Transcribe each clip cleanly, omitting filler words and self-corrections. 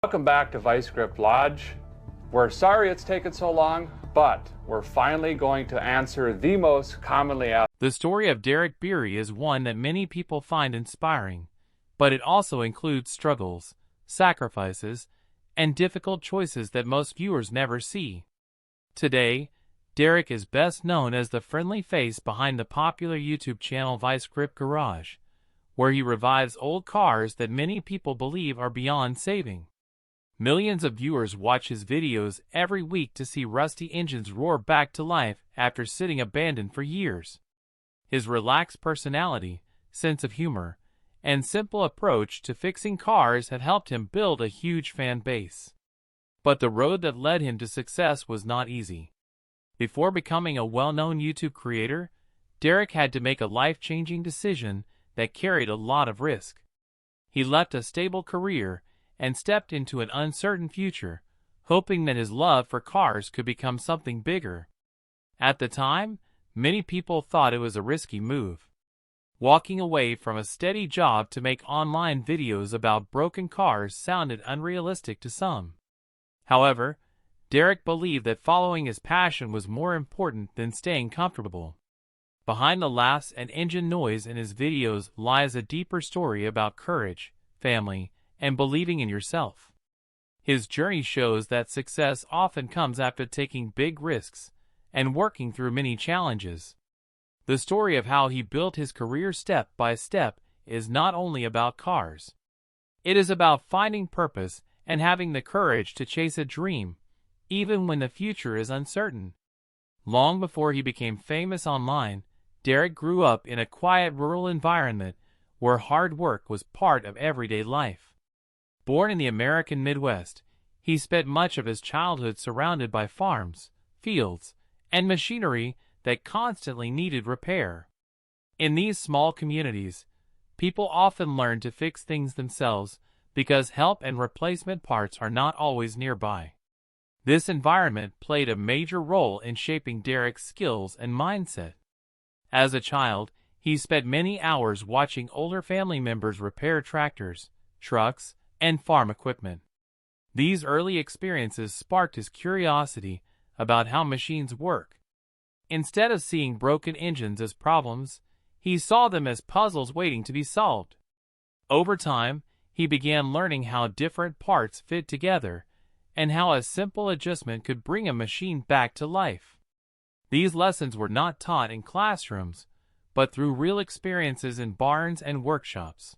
Welcome back to Vice Grip Lodge. We're sorry it's taken so long, but we're finally going to answer the most commonly asked. The story of Derek Bieri is one that many people find inspiring, but it also includes struggles, sacrifices, and difficult choices that most viewers never see. Today, Derek is best known as the friendly face behind the popular YouTube channel Vice Grip Garage, where he revives old cars that many people believe are beyond saving. Millions of viewers watch his videos every week to see rusty engines roar back to life after sitting abandoned for years. His relaxed personality, sense of humor, and simple approach to fixing cars have helped him build a huge fan base. But the road that led him to success was not easy. Before becoming a well-known YouTube creator, Derek had to make a life-changing decision that carried a lot of risk. He left a stable career and stepped into an uncertain future, hoping that his love for cars could become something bigger. At the time, many people thought it was a risky move. Walking away from a steady job to make online videos about broken cars sounded unrealistic to some. However, Derek believed that following his passion was more important than staying comfortable. Behind the laughs and engine noise in his videos lies a deeper story about courage, family, and believing in yourself. His journey shows that success often comes after taking big risks and working through many challenges. The story of how he built his career step by step is not only about cars. It is about finding purpose and having the courage to chase a dream, even when the future is uncertain. Long before he became famous online, Derek grew up in a quiet rural environment where hard work was part of everyday life. Born in the American Midwest, he spent much of his childhood surrounded by farms, fields, and machinery that constantly needed repair. In these small communities, people often learn to fix things themselves because help and replacement parts are not always nearby. This environment played a major role in shaping Derek's skills and mindset. As a child, he spent many hours watching older family members repair tractors, trucks, and farm equipment. These early experiences sparked his curiosity about how machines work. Instead of seeing broken engines as problems, he saw them as puzzles waiting to be solved. Over time, he began learning how different parts fit together and how a simple adjustment could bring a machine back to life. These lessons were not taught in classrooms, but through real experiences in barns and workshops.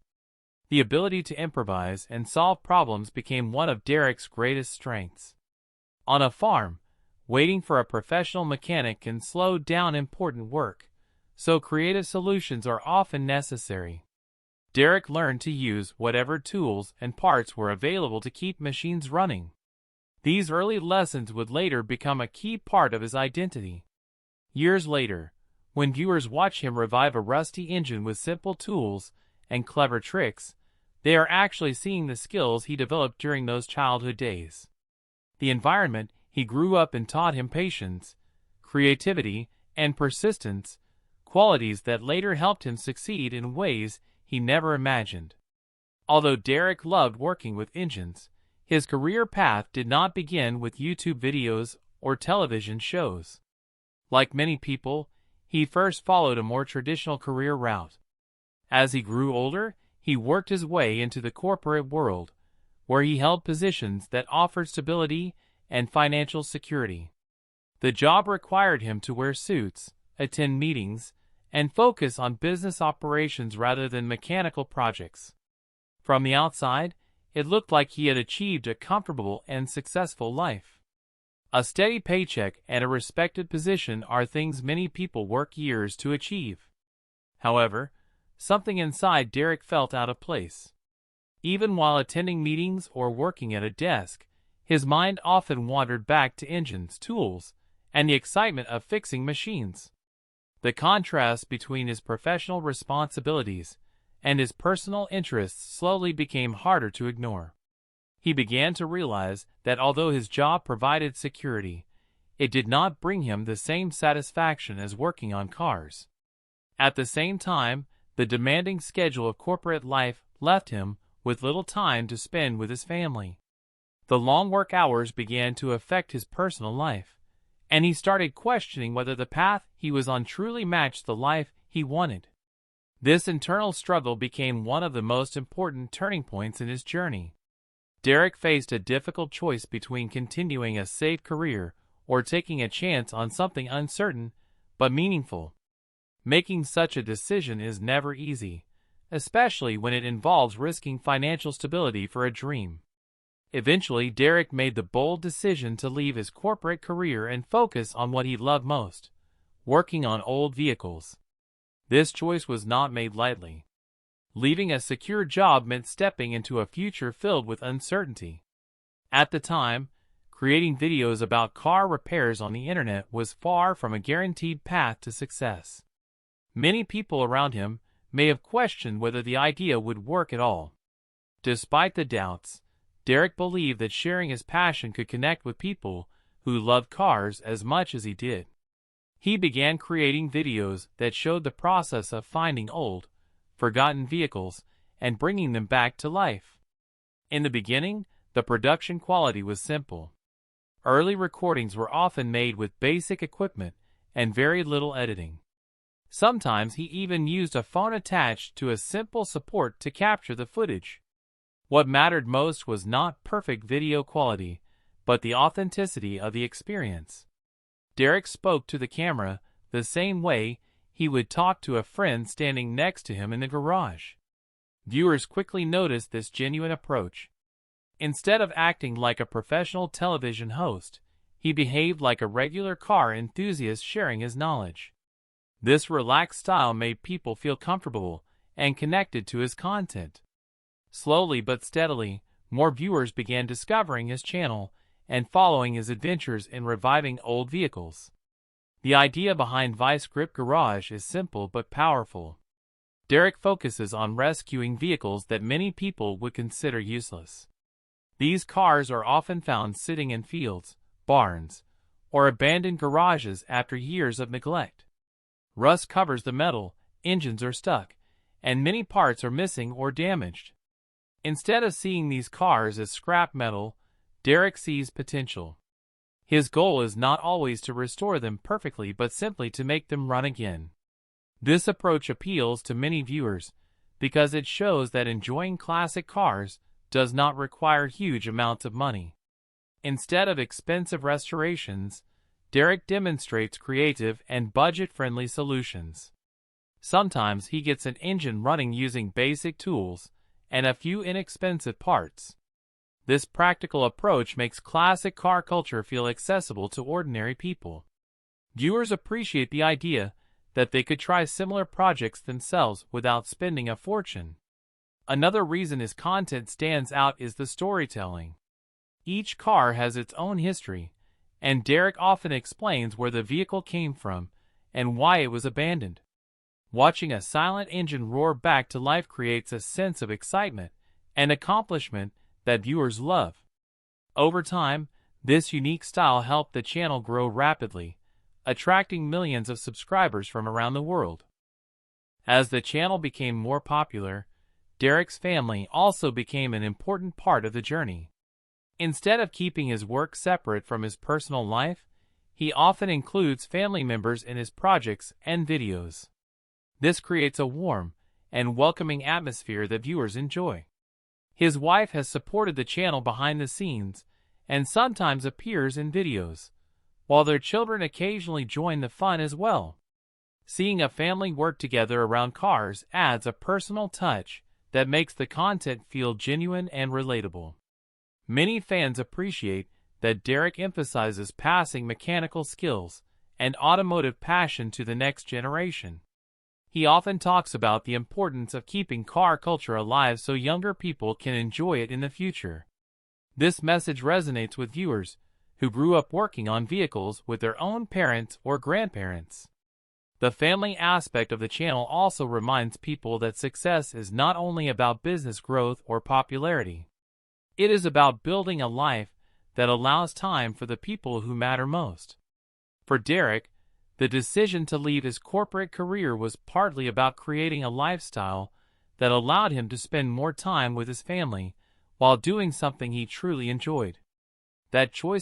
The ability to improvise and solve problems became one of Derek's greatest strengths. On a farm, waiting for a professional mechanic can slow down important work, so creative solutions are often necessary. Derek learned to use whatever tools and parts were available to keep machines running. These early lessons would later become a key part of his identity. Years later, when viewers watch him revive a rusty engine with simple tools and clever tricks, they are actually seeing the skills he developed during those childhood days. The environment he grew up in taught him patience, creativity, and persistence, qualities that later helped him succeed in ways he never imagined. Although Derek loved working with engines, his career path did not begin with YouTube videos or television shows. Like many people, he first followed a more traditional career route. As he grew older, he worked his way into the corporate world, where he held positions that offered stability and financial security. The job required him to wear suits, attend meetings, and focus on business operations rather than mechanical projects. From the outside, it looked like he had achieved a comfortable and successful life. A steady paycheck and a respected position are things many people work years to achieve. However, something inside Derek felt out of place. Even while attending meetings or working at a desk, his mind often wandered back to engines, tools, and the excitement of fixing machines. The contrast between his professional responsibilities and his personal interests slowly became harder to ignore. He began to realize that although his job provided security, it did not bring him the same satisfaction as working on cars. At the same time, the demanding schedule of corporate life left him with little time to spend with his family. The long work hours began to affect his personal life, and he started questioning whether the path he was on truly matched the life he wanted. This internal struggle became one of the most important turning points in his journey. Derek faced a difficult choice between continuing a safe career or taking a chance on something uncertain but meaningful. Making such a decision is never easy, especially when it involves risking financial stability for a dream. Eventually, Derek made the bold decision to leave his corporate career and focus on what he loved most, working on old vehicles. This choice was not made lightly. Leaving a secure job meant stepping into a future filled with uncertainty. At the time, creating videos about car repairs on the internet was far from a guaranteed path to success. Many people around him may have questioned whether the idea would work at all. Despite the doubts, Derek believed that sharing his passion could connect with people who loved cars as much as he did. He began creating videos that showed the process of finding old, forgotten vehicles and bringing them back to life. In the beginning, the production quality was simple. Early recordings were often made with basic equipment and very little editing. Sometimes he even used a phone attached to a simple support to capture the footage. What mattered most was not perfect video quality, but the authenticity of the experience. Derek spoke to the camera the same way he would talk to a friend standing next to him in the garage. Viewers quickly noticed this genuine approach. Instead of acting like a professional television host, he behaved like a regular car enthusiast sharing his knowledge. This relaxed style made people feel comfortable and connected to his content. Slowly but steadily, more viewers began discovering his channel and following his adventures in reviving old vehicles. The idea behind Vice Grip Garage is simple but powerful. Derek focuses on rescuing vehicles that many people would consider useless. These cars are often found sitting in fields, barns, or abandoned garages after years of neglect. Rust covers the metal, engines are stuck, and many parts are missing or damaged. Instead of seeing these cars as scrap metal, Derek sees potential. His goal is not always to restore them perfectly but simply to make them run again. This approach appeals to many viewers because it shows that enjoying classic cars does not require huge amounts of money. Instead of expensive restorations, Derek demonstrates creative and budget-friendly solutions. Sometimes he gets an engine running using basic tools and a few inexpensive parts. This practical approach makes classic car culture feel accessible to ordinary people. Viewers appreciate the idea that they could try similar projects themselves without spending a fortune. Another reason his content stands out is the storytelling. Each car has its own history, and Derek often explains where the vehicle came from and why it was abandoned. Watching a silent engine roar back to life creates a sense of excitement and accomplishment that viewers love. Over time, this unique style helped the channel grow rapidly, attracting millions of subscribers from around the world. As the channel became more popular, Derek's family also became an important part of the journey. Instead of keeping his work separate from his personal life, he often includes family members in his projects and videos. This creates a warm and welcoming atmosphere that viewers enjoy. His wife has supported the channel behind the scenes and sometimes appears in videos, while their children occasionally join the fun as well. Seeing a family work together around cars adds a personal touch that makes the content feel genuine and relatable. Many fans appreciate that Derek emphasizes passing mechanical skills and automotive passion to the next generation. He often talks about the importance of keeping car culture alive so younger people can enjoy it in the future. This message resonates with viewers who grew up working on vehicles with their own parents or grandparents. The family aspect of the channel also reminds people that success is not only about business growth or popularity. It is about building a life that allows time for the people who matter most. For Derek, the decision to leave his corporate career was partly about creating a lifestyle that allowed him to spend more time with his family while doing something he truly enjoyed. That choice